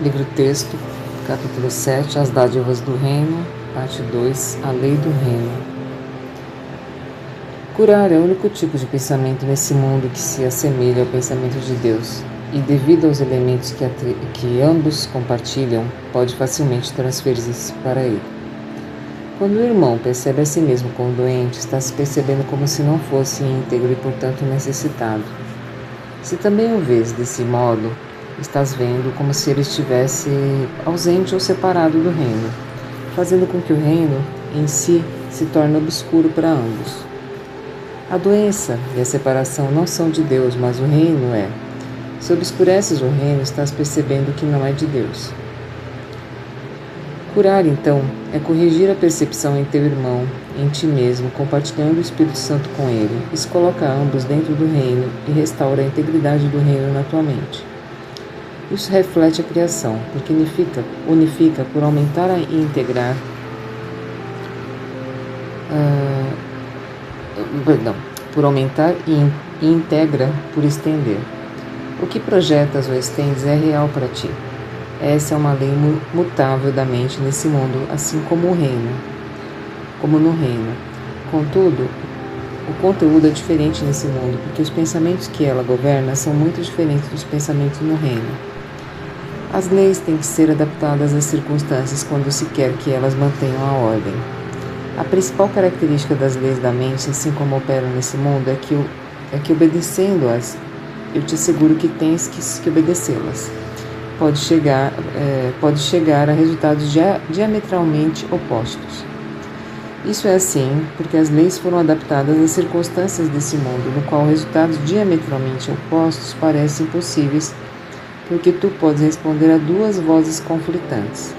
Livro texto, capítulo 7, As dádivas do reino, parte 2, A lei do reino. Curar é o único tipo de pensamento nesse mundo que se assemelha ao pensamento de Deus, e devido aos elementos que ambos compartilham, pode facilmente transferir-se para ele. Quando o irmão percebe a si mesmo como doente, está se percebendo como se não fosse íntegro e, portanto, necessitado. Se também o vês desse modo, estás vendo como se ele estivesse ausente ou separado do reino, fazendo com que o reino em si se torne obscuro para ambos. A doença e a separação não são de Deus, mas o reino é. Se obscureces o reino, estás percebendo que não é de Deus. Curar, então, é corrigir a percepção em teu irmão, em ti mesmo, compartilhando o Espírito Santo com ele. Isso coloca ambos dentro do reino e restaura a integridade do reino na tua mente. Isso reflete a criação, porque unifica por aumentar e integrar. Por aumentar e integra por estender. O que projetas ou estendes é real para ti. Essa é uma lei mutável da mente nesse mundo, assim como no reino. Contudo, o conteúdo é diferente nesse mundo, porque os pensamentos que ela governa são muito diferentes dos pensamentos no reino. As leis têm que ser adaptadas às circunstâncias quando se quer que elas mantenham a ordem. A principal característica das leis da mente, assim como operam nesse mundo, é que obedecendo-as, eu te asseguro que tens que obedecê-las. Pode chegar a resultados diametralmente opostos. Isso é assim porque as leis foram adaptadas às circunstâncias desse mundo, no qual resultados diametralmente opostos parecem possíveis, porque tu podes responder a duas vozes conflitantes.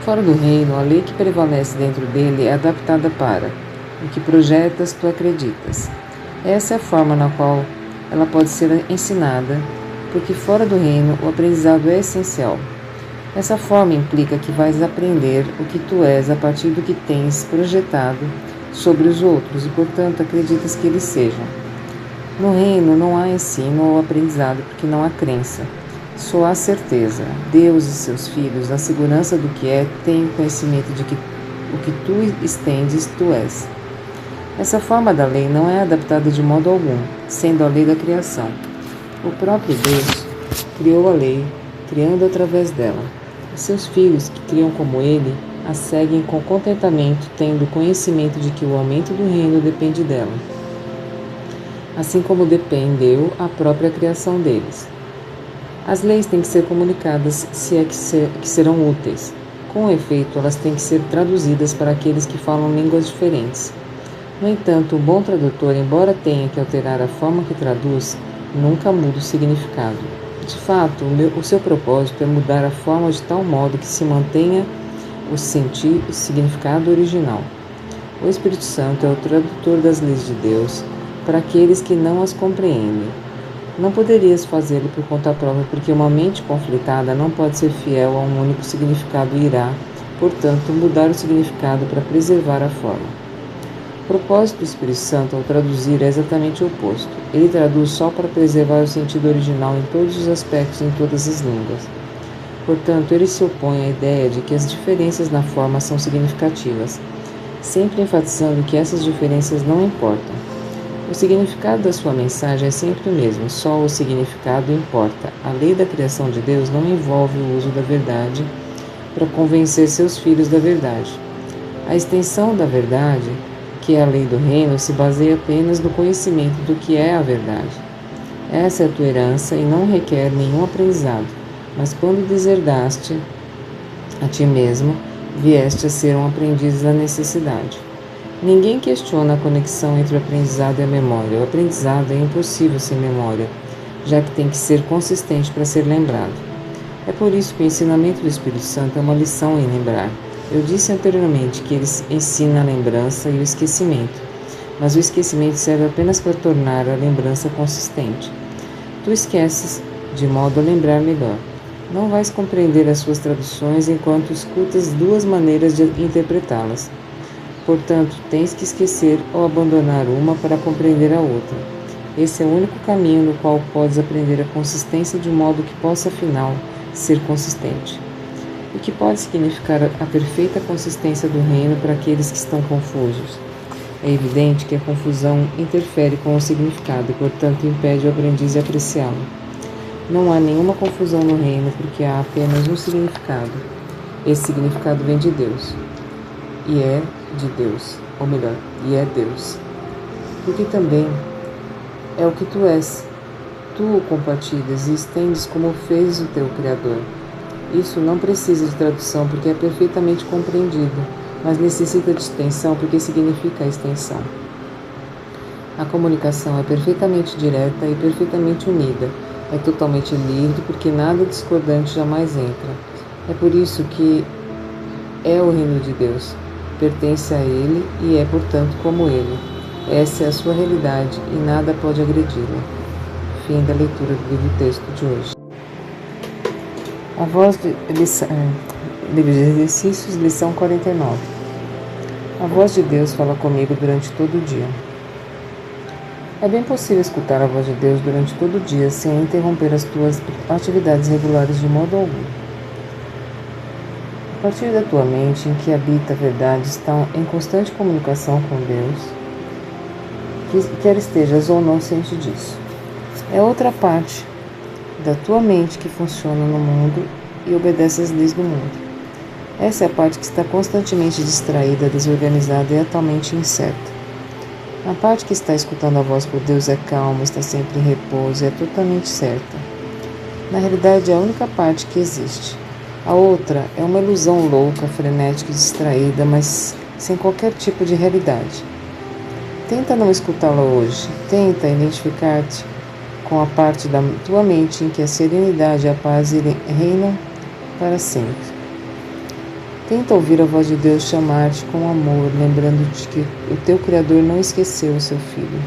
Fora do reino, a lei que prevalece dentro dele é adaptada para o que projetas, tu acreditas. Essa é a forma na qual ela pode ser ensinada, porque fora do reino o aprendizado é essencial. Essa forma implica que vais aprender o que tu és a partir do que tens projetado sobre os outros e, portanto, acreditas que eles sejam. No reino não há ensino ou aprendizado porque não há crença. Só há certeza. Deus e seus filhos, na segurança do que é, têm conhecimento de que o que tu estendes, tu és. Essa forma da lei não é adaptada de modo algum, sendo a lei da criação. O próprio Deus criou a lei, criando através dela. E seus filhos, que criam como ele, a seguem com contentamento, tendo conhecimento de que o aumento do reino depende dela, assim como dependeu a própria criação deles. As leis têm que ser comunicadas se é que serão úteis. Com efeito, elas têm que ser traduzidas para aqueles que falam línguas diferentes. No entanto, o bom tradutor, embora tenha que alterar a forma que traduz, nunca muda o significado. De fato, o seu propósito é mudar a forma de tal modo que se mantenha o significado original. O Espírito Santo é o tradutor das leis de Deus para aqueles que não as compreendem. Não poderias fazê-lo por conta própria, porque uma mente conflitada não pode ser fiel a um único significado e irá, portanto, mudar o significado para preservar a forma. O propósito do Espírito Santo ao traduzir é exatamente o oposto. Ele traduz só para preservar o sentido original em todos os aspectos e em todas as línguas. Portanto, ele se opõe à ideia de que as diferenças na forma são significativas, sempre enfatizando que essas diferenças não importam. O significado da sua mensagem é sempre o mesmo, só o significado importa. A lei da criação de Deus não envolve o uso da verdade para convencer seus filhos da verdade. A extensão da verdade, que é a lei do reino, se baseia apenas no conhecimento do que é a verdade. Essa é a tua herança e não requer nenhum aprendizado, mas quando deserdaste a ti mesmo, vieste a ser um aprendiz da necessidade. Ninguém questiona a conexão entre o aprendizado e a memória. O aprendizado é impossível sem memória, já que tem que ser consistente para ser lembrado. É por isso que o ensinamento do Espírito Santo é uma lição em lembrar. Eu disse anteriormente que ele ensina a lembrança e o esquecimento, mas o esquecimento serve apenas para tornar a lembrança consistente. Tu esqueces de modo a lembrar melhor. Não vais compreender as suas traduções enquanto escutas duas maneiras de interpretá-las. Portanto, tens que esquecer ou abandonar uma para compreender a outra. Esse é o único caminho no qual podes aprender a consistência de modo que possa, afinal, ser consistente. O que pode significar a perfeita consistência do reino para aqueles que estão confusos? É evidente que a confusão interfere com o significado e, portanto, impede o aprendiz de apreciá-lo. Não há nenhuma confusão no reino porque há apenas um significado. Esse significado vem de Deus. E é de Deus, ou melhor, e é Deus. Porque também é o que tu és. Tu o compartilhas e estendes como fez o teu Criador. Isso não precisa de tradução porque é perfeitamente compreendido, mas necessita de extensão porque significa a extensão. A comunicação é perfeitamente direta e perfeitamente unida. É totalmente livre porque nada discordante jamais entra. É por isso que é o reino de Deus. Pertence a Ele e é, portanto, como Ele. Essa é a sua realidade e nada pode agredi-la. Fim da leitura do livro-texto de hoje. A voz de livro de exercícios, lição 49. A voz de Deus fala comigo durante todo o dia. É bem possível escutar a voz de Deus durante todo o dia sem interromper as tuas atividades regulares de modo algum. A partir da tua mente em que habita a verdade está em constante comunicação com Deus, quer estejas ou não ciente disso. É outra parte da tua mente que funciona no mundo e obedece às leis do mundo. Essa é a parte que está constantemente distraída, desorganizada e atualmente incerta. A parte que está escutando a voz por Deus é calma, está sempre em repouso e é totalmente certa. Na realidade, é a única parte que existe. A outra é uma ilusão louca, frenética e distraída, mas sem qualquer tipo de realidade. Tenta não escutá-la hoje. Tenta identificar-te com a parte da tua mente em que a serenidade e a paz reinam para sempre. Tenta ouvir a voz de Deus chamar-te com amor, lembrando-te que o teu Criador não esqueceu o seu Filho.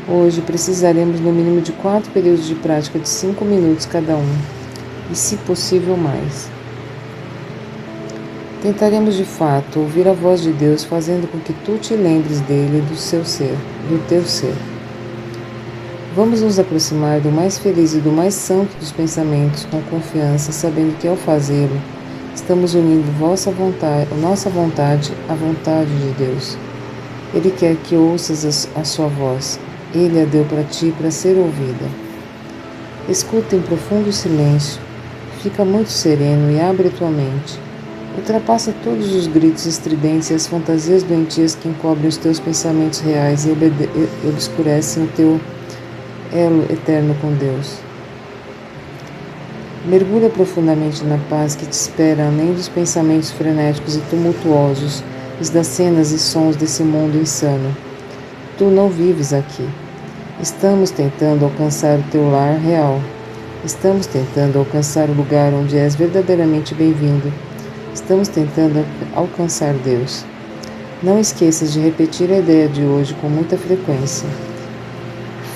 Hoje precisaremos no mínimo de 4 períodos de prática de 5 minutos cada um, e se possível mais. Tentaremos de fato ouvir a voz de Deus fazendo com que tu te lembres dele e do seu ser, do teu ser. Vamos nos aproximar do mais feliz e do mais santo dos pensamentos com confiança, sabendo que ao fazê-lo, estamos unindo nossa vontade à vontade de Deus. Ele quer que ouças a sua voz. Ele a deu para ti para ser ouvida. Escuta em profundo silêncio. Fica muito sereno e abre a tua mente. Ultrapassa todos os gritos estridentes e as fantasias doentias que encobrem os teus pensamentos reais e obscurecem o teu elo eterno com Deus. Mergulha profundamente na paz que te espera além dos pensamentos frenéticos e tumultuosos e das cenas e sons desse mundo insano. Tu não vives aqui. Estamos tentando alcançar o teu lar real. Estamos tentando alcançar o lugar onde és verdadeiramente bem-vindo. Estamos tentando alcançar Deus. Não esqueças de repetir a ideia de hoje com muita frequência.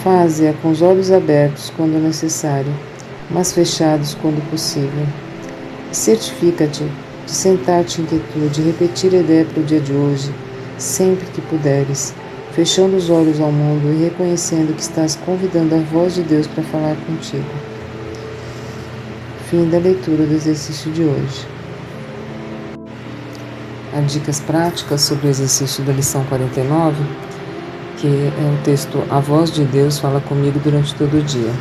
Faze-a com os olhos abertos quando necessário, mas fechados quando possível. Certifica-te de sentar-te em quietude e repetir a ideia para o dia de hoje, sempre que puderes, fechando os olhos ao mundo e reconhecendo que estás convidando a voz de Deus para falar contigo. Fim da leitura do exercício de hoje. Há dicas práticas sobre o exercício da lição 49, que é o texto A voz de Deus fala comigo durante todo o dia.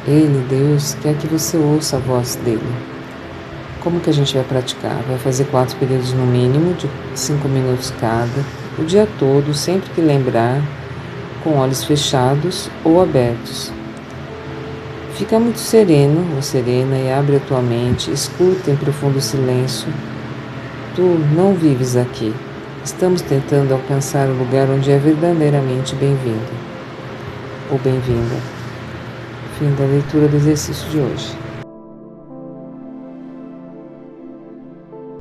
Ele, Deus, quer que você ouça a voz dele. Como que a gente vai praticar? Vai fazer 4 períodos no mínimo, de 5 minutos cada, o dia todo, sempre que lembrar, com olhos fechados ou abertos. Fica muito sereno ou serena e abre a tua mente, escuta em profundo silêncio. Tu não vives aqui. Estamos tentando alcançar o lugar onde é verdadeiramente bem-vindo ou bem-vinda. Fim da leitura do exercício de hoje.